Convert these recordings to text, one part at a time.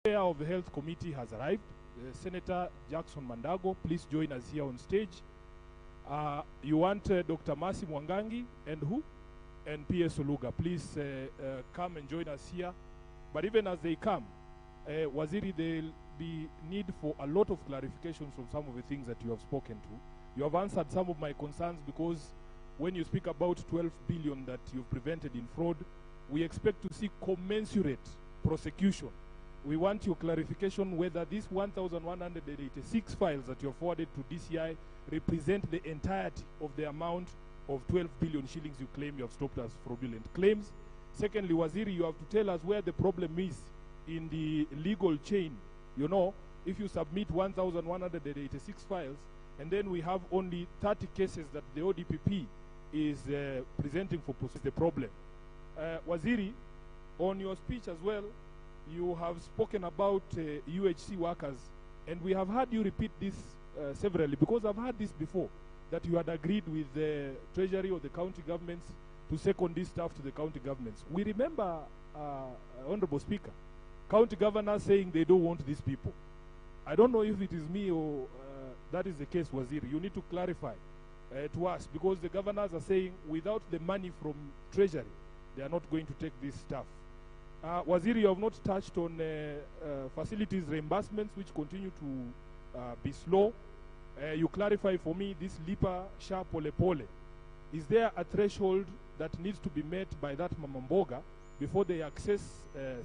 Chair of the Health Committee has arrived. Senator Jackson Mandago, please join us here on stage. You want Dr. Masi Mwangangi and who? And P.S. Oluga. Please come and join us here. But even as they come, Waziri, there'll be need for a lot of clarifications from some of the things that you have spoken to. You have answered some of my concerns, because when you speak about 12 billion that you've prevented in fraud, we expect to see commensurate prosecution. We want your clarification whether these 1,186 files that you have forwarded to DCI represent the entirety of the amount of 12 billion shillings you claim you have stopped as fraudulent claims. Secondly, Waziri, you have to tell us where the problem is in the legal chain. You know, if you submit 1,186 files, and then we have only 30 cases that the ODPP is presenting for the problem. Waziri, on your speech as well, you have spoken about UHC workers, and we have heard you repeat this severally, because I've heard this before, that you had agreed with the Treasury or the county governments to second this stuff to the county governments. We remember, Honorable Speaker, county governors saying they don't want these people. I don't know if it is me or that is the case, Waziri. You need to clarify to us, because the governors are saying without the money from Treasury, they are not going to take this stuff. Waziri, you have not touched on facilities reimbursements, which continue to be slow. You clarify for me this Lipa Sha Pole Pole. Is there a threshold that needs to be met by that Mamamboga before they access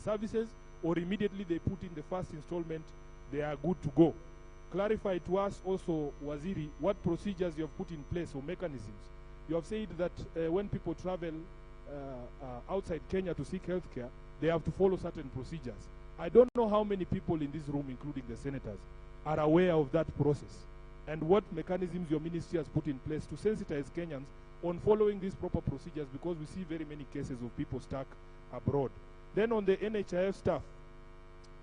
services, or immediately they put in the first installment, they are good to go? Clarify to us also, Waziri, what procedures you have put in place or mechanisms. You have said that when people travel outside Kenya to seek health care, they have to follow certain procedures. I don't know how many people in this room, including the senators, are aware of that process, and what mechanisms your ministry has put in place to sensitize Kenyans on following these proper procedures, because we see very many cases of people stuck abroad. Then on the NHIF staff,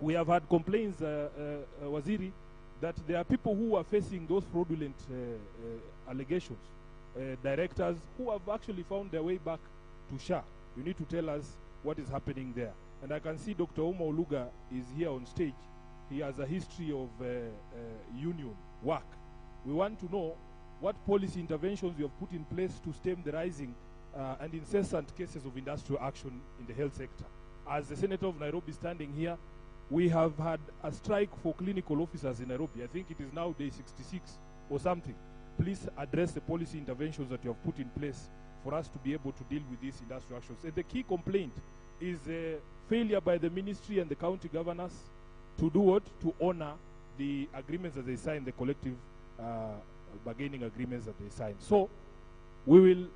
we have had complaints, Waziri, that there are people who are facing those fraudulent allegations, directors who have actually found their way back to SHA. You need to tell us what is happening there. And I can see Dr. Uma Oluga is here on stage. He has a history of union work. We want to know what policy interventions you have put in place to stem the rising and incessant cases of industrial action in the health sector. As the Senator of Nairobi standing here, we have had a strike for clinical officers in Nairobi. I think it is now day 66 or something. Please address the policy interventions that you have put in place for us to be able to deal with these industrial actions. And the key complaint is failure by the ministry and the county governors to do what? To honor the agreements that they signed, the collective bargaining agreements that they signed. So we will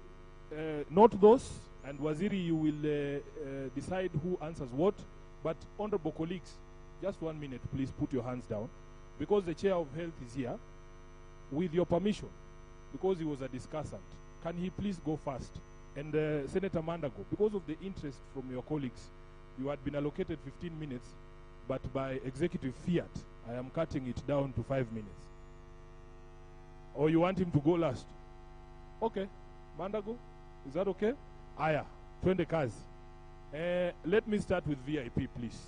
note those, and Waziri, you will decide who answers what. But honorable colleagues, just 1 minute, please put your hands down, because the Chair of Health is here. With your permission, because he was a discussant, can he please go first? And Senator Mandago, because of the interest from your colleagues, you had been allocated 15 minutes, but by executive fiat, I am cutting it down to 5 minutes. Or you want him to go last? Okay, Mandago, is that okay? Aya, twende kazi. Let me start with VIP, please.